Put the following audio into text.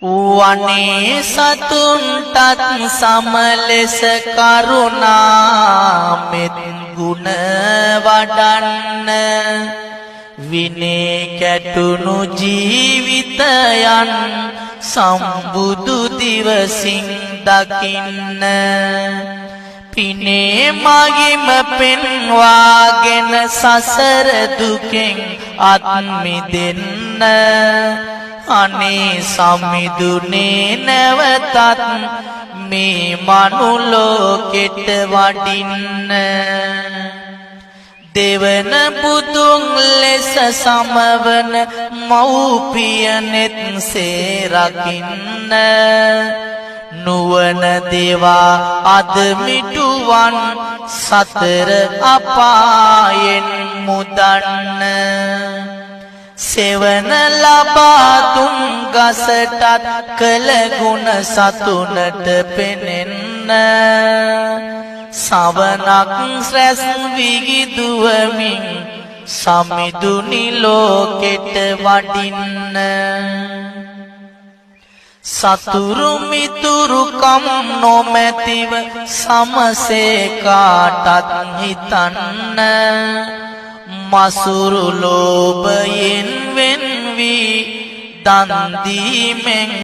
වනේ සතුන්ටත් සමලෙස කරුණා මෙත් ගුණ වඩන්න විනේ කැටුණු ජීවිතයන් සම්බුදු දිවසින් දකින්න පිනේ මගිම පෙන්වාගෙන සසර දුකෙන් අත් මිදෙන්න අනේ සමිදුනේ නැවතත් මේ මනුලෝකෙට වඩින්න දෙවන බුදුන් ලෙස සමවන මව්පියනෙත් සේරකින්න නුවණ දේවා අද මිටුවන් සතර අපායෙන් මුදන්න සෙවන ලබා දුන් ගසටත් කළ ගුණ සතුනට පෙනෙන්න සවනක් රැස් විගිදුවමින් සමිදුනි ලෝකෙට වඩින්න සතුරු මිතුරුකම් නොමැතිව සමසේ කාටත් හිතන්න මසුරු ලෝභයෙන් වෙන් වී දන් දීමෙන්